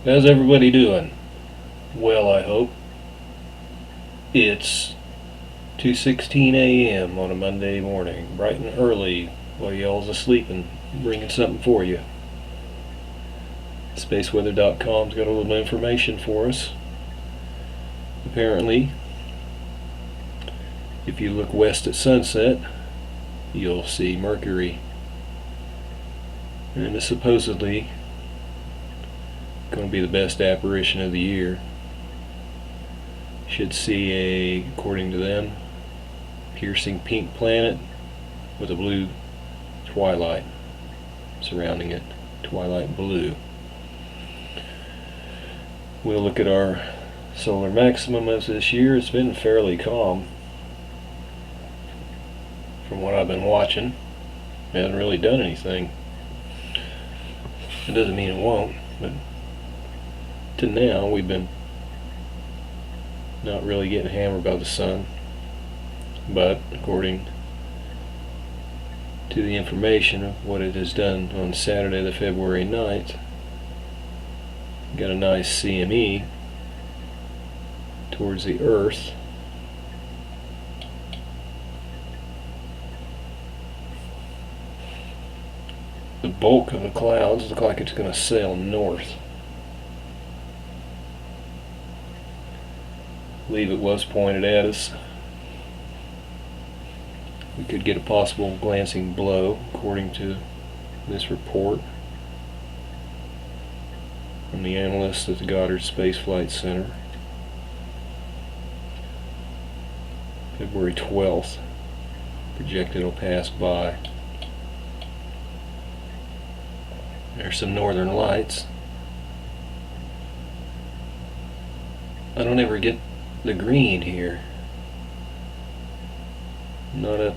How's everybody doing? Well, I hope. It's 2:16 a.m. on a Monday morning, bright and early, while y'all's asleep and bringing something for you. Spaceweather.com's got a little information for us. Apparently, if you look west at sunset, you'll see Mercury. And it's supposedly going to be the best apparition of the year. Should see according to them, piercing pink planet with a blue twilight surrounding it, twilight blue. We'll look at our solar maximum of this year. It's been fairly calm from what I've been watching. It hasn't really done anything. It doesn't mean it won't, but to now we've been not really getting hammered by the sun. But according to the information of what it has done on Saturday the February 9th, got a nice CME towards the Earth. The bulk of the clouds look like it's going to sail north. I believe it was pointed at us. We could get a possible glancing blow, according to this report from the analysts at the Goddard Space Flight Center. February 12th, projected it'll pass by. There's some northern lights. I don't ever get the green here. Not up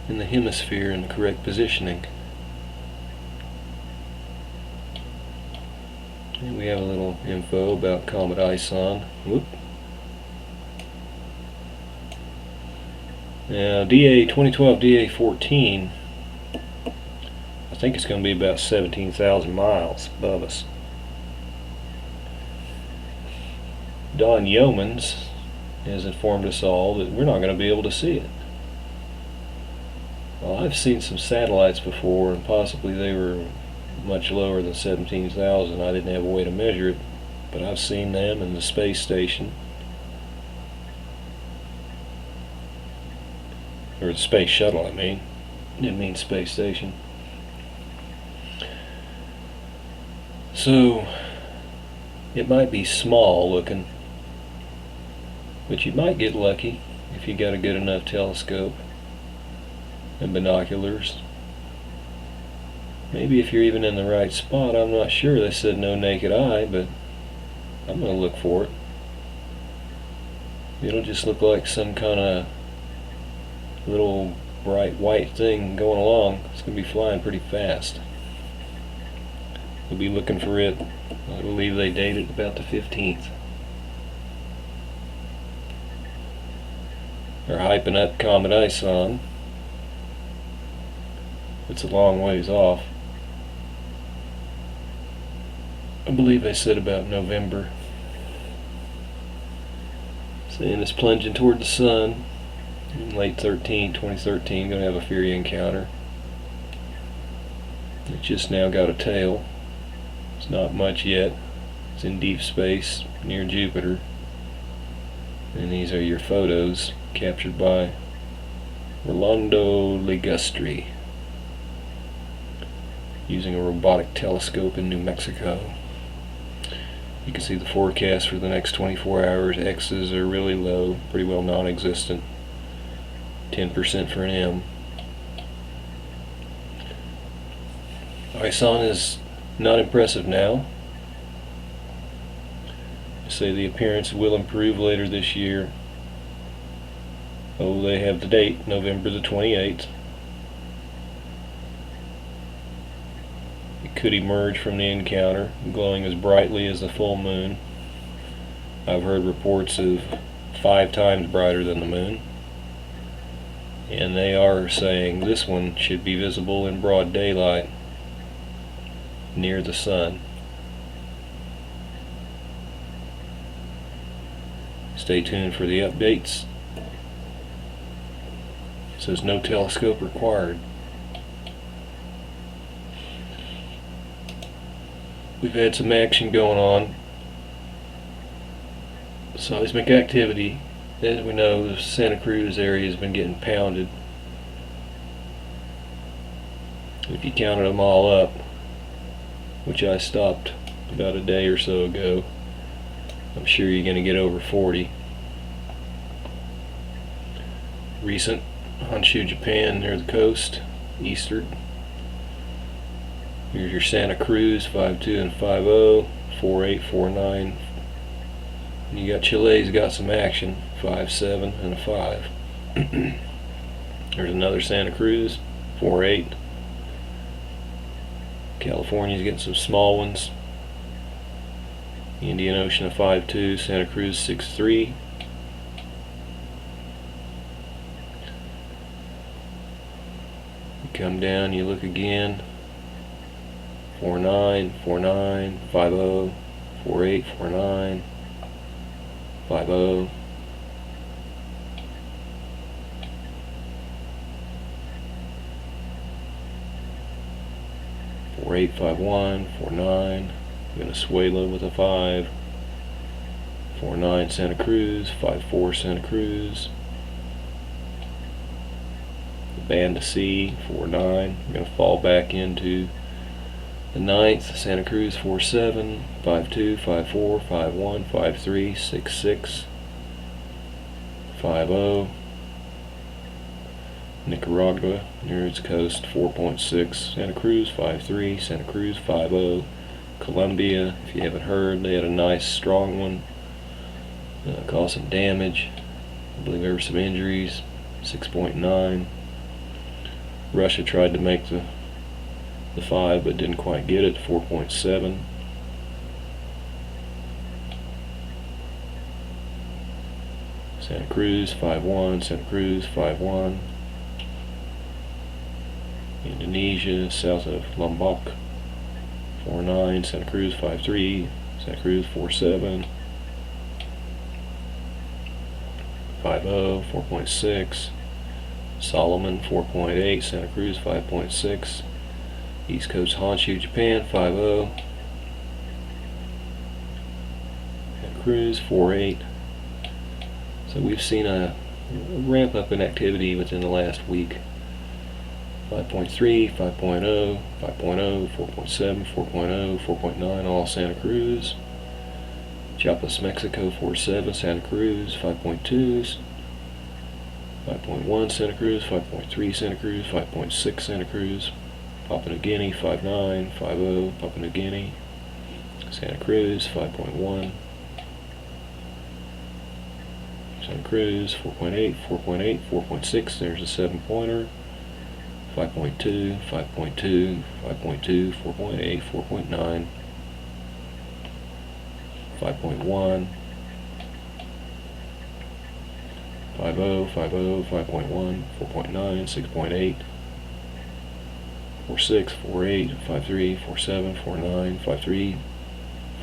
in the hemisphere in the correct positioning. And we have a little info about Comet Ison. Whoop. Now DA 2012 DA 14, I think it's going to be about 17,000 miles above us. Don Yeomans has informed us all that we're not going to be able to see it. Well, I've seen some satellites before, and possibly they were much lower than 17,000. I didn't have a way to measure it, but I've seen them in the space station, or the space shuttle. Didn't mean space station. So it might be small looking, but you might get lucky if you got a good enough telescope and binoculars. Maybe if you're even in the right spot. I'm not sure. They said no naked eye, but I'm going to look for it. It'll just look like some kind of little bright white thing going along. It's going to be flying pretty fast. We'll be looking for it. I believe they date it about the 15th. They're hyping up Comet Ison. It's a long ways off. I believe they said about November. Saying it's plunging toward the sun in late 2013. Going to have a Fury encounter. It just now got a tail. It's not much yet. It's in deep space near Jupiter. And these are your photos captured by Rolando Ligustri using a robotic telescope in New Mexico. You can see the forecast for the next 24 hours. X's are really low, pretty well non-existent. 10% for an M. Ison is not impressive now. They say the appearance will improve later this year. Oh, they have the date, November the 28th. It could emerge from the encounter, glowing as brightly as the full moon. I've heard reports of 5 times brighter than the moon. And they are saying this one should be visible in broad daylight near the sun. Stay tuned for the updates. It says no telescope required. We've had some action going on. Seismic activity. As we know, the Santa Cruz area has been getting pounded. If you counted them all up, which I stopped about a day or so ago, I'm sure you're going to get over 40. Recent Honshu, Japan, near the coast, eastward. Here's your Santa Cruz, 5.2 and 5.0, 4.8, 4.9. You got Chile's got some action, 5.7 and a 5. There's another Santa Cruz, 4.8. California's getting some small ones. Indian Ocean, a 5.2, Santa Cruz 6.3. You come down, you look again. 4.9, 4.9, 5.0, 4.8, 4.9, 5.0. Four 8, 5.1, 4.9, Venezuela with a 5, 4.9 Santa Cruz, 5.4 Santa Cruz, the Band to Sea, 4.9. We're going to fall back into the 9th, Santa Cruz 4.7, 5.2, 5.4, 5.1, 5.3, 6.6, 5.0. Nicaragua near its coast 4.6, Santa Cruz 5.3, Santa Cruz 5.0. Colombia, if you haven't heard, they had a nice strong one, caused some damage. I believe there were some injuries. 6.9. Russia tried to make the 5 but didn't quite get it. 4.7. Santa Cruz 5.1, Santa Cruz 5.1. Indonesia, south of Lombok, 4.9, Santa Cruz 5.3, Santa Cruz 4.7, 5.0, 4.6, Solomon 4.8, Santa Cruz 5.6, East Coast Honshu, Japan 5.0, Santa Cruz 4.8. So we've seen a ramp up in activity within the last week. 5.3, 5.0, 5.0, 4.7, 4.0, 4.9, all Santa Cruz. Chiapas, Mexico 4.7, Santa Cruz 5.2s, 5.1 Santa Cruz, 5.3 Santa Cruz, 5.6 Santa Cruz. Papua New Guinea 5.9, 5.0, Papua New Guinea. Santa Cruz 5.1, Santa Cruz 4.8, 4.8, 4.6, there's a 7-pointer. 5.2, 5.2, 5.2, 4.8, 4.9, 5.1, 5.0, 5.0, 5.1, 4.9, 6.8, 4.6, 4.8, 5.3, 4.7, 4.9, 5.3,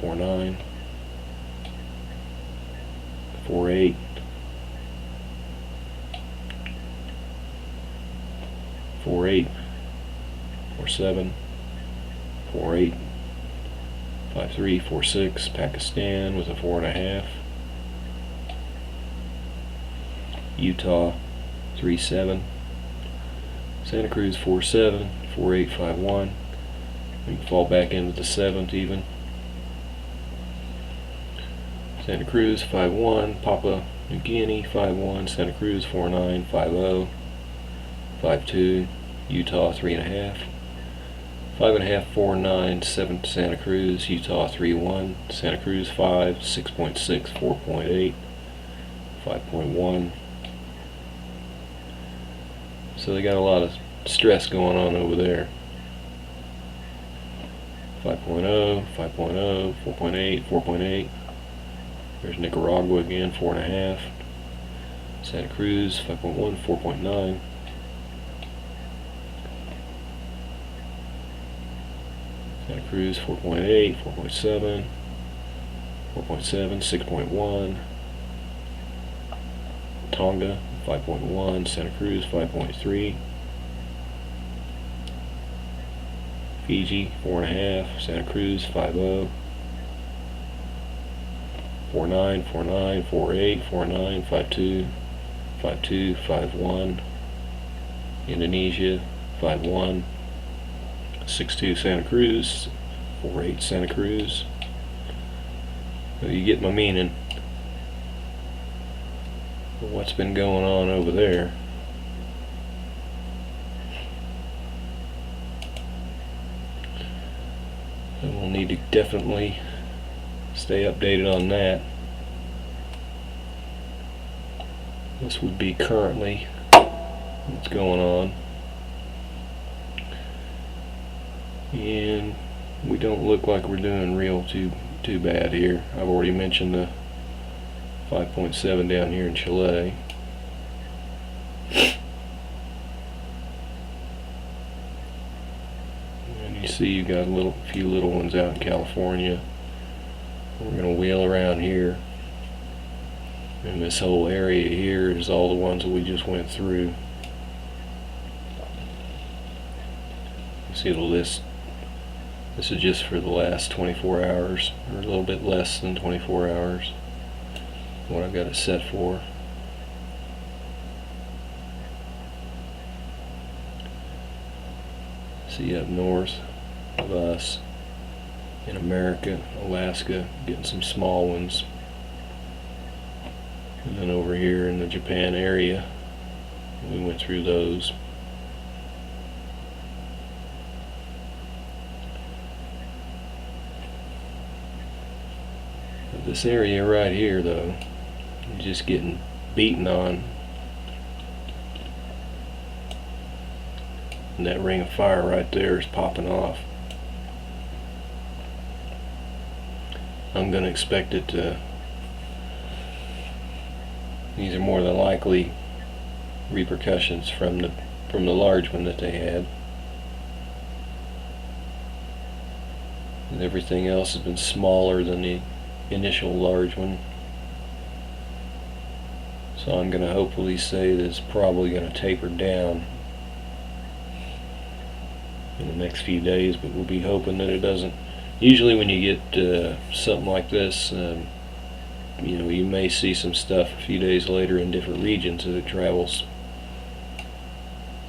4.9, 4.8, 4.8, 4.7, 4.8, 5.3, 4.6, Pakistan with a 4.5, Utah 3.7, Santa Cruz 4.7, 4.8, 5.1. We can fall back into the 7th even. Santa Cruz 5.1, Papua New Guinea 5.1, Santa Cruz 4.9, 5.0. 5.2, Utah 3.5, 5.5, 4.9, 7 Santa Cruz, Utah 3.1, Santa Cruz 5, 6.6, 4.8, 5.1. So they got a lot of stress going on over there. 5.0, 5.0, 4.8, 4.8. There's Nicaragua again, 4.5. Santa Cruz 5.1, 4.9. Santa Cruz 4.8, 4.7, 4.7, 6.1, Tonga 5.1, Santa Cruz 5.3, Fiji 4.5, Santa Cruz 5.0, 4.9, 4.9, 4.8, 4.9, 5.2, 5.2, 5.1, Indonesia 5.1, 6.2 Santa Cruz, 4.8 Santa Cruz. So you get my meaning. What's been going on over there? And we'll need to definitely stay updated on that. This would be currently what's going on. And we don't look like we're doing real too bad here. I've already mentioned the 5.7 down here in Chile. And you see you got a few little ones out in California. We're going to wheel around here. And this whole area here is all the ones that we just went through. You see the list. This is just for the last 24 hours, or a little bit less than 24 hours. What I've got it set for. See up north of us in America, Alaska, getting some small ones. And then over here in the Japan area, we went through those. But this area right here though, just getting beaten on. And that ring of fire right there is popping off. I'm going to expect it to. These are more than likely repercussions from the large one that they had. And everything else has been smaller than the initial large one. So I'm going to hopefully say that it's probably going to taper down in the next few days, but we'll be hoping that it doesn't. Usually when you get something like this, you know, you may see some stuff a few days later in different regions as it travels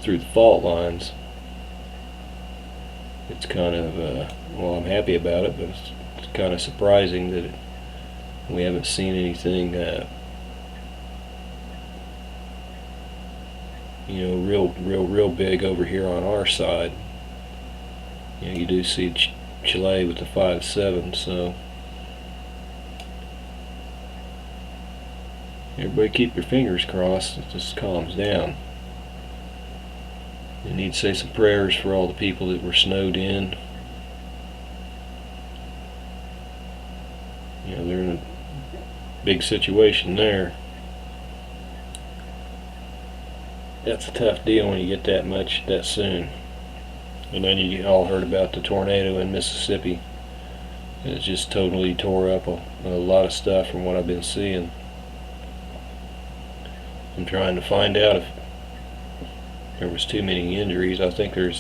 through the fault lines. It's kind of, well, I'm happy about it, but it's kind of surprising that we haven't seen anything you know, real big over here on our side. You know, you do see Chile with the 5.7, so everybody keep your fingers crossed that this calms down. You need to say some prayers for all the people that were snowed in. You know, they're in a big situation there. That's a tough deal when you get that much that soon. And then you all heard about the tornado in Mississippi. It just totally tore up a lot of stuff from what I've been seeing. I'm trying to find out if there was too many injuries. I think there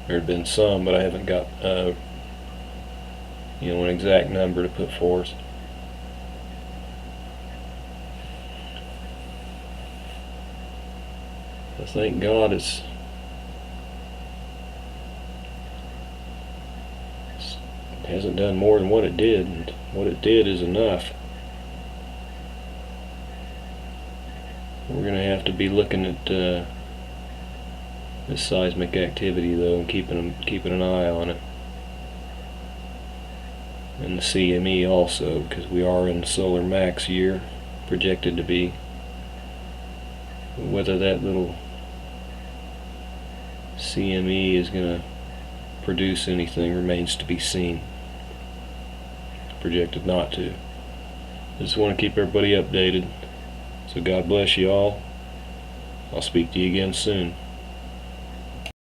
had been some, but I haven't got you know, an exact number to put forth. But thank God it hasn't done more than what it did, and what it did is enough. We're going to have to be looking at this seismic activity though, and keeping an eye on it, and the CME also, because we are in the solar max year, projected to be. Whether that little CME is going to produce anything remains to be seen. Projected not to. I just want to keep everybody updated. So God bless you all. I'll speak to you again soon.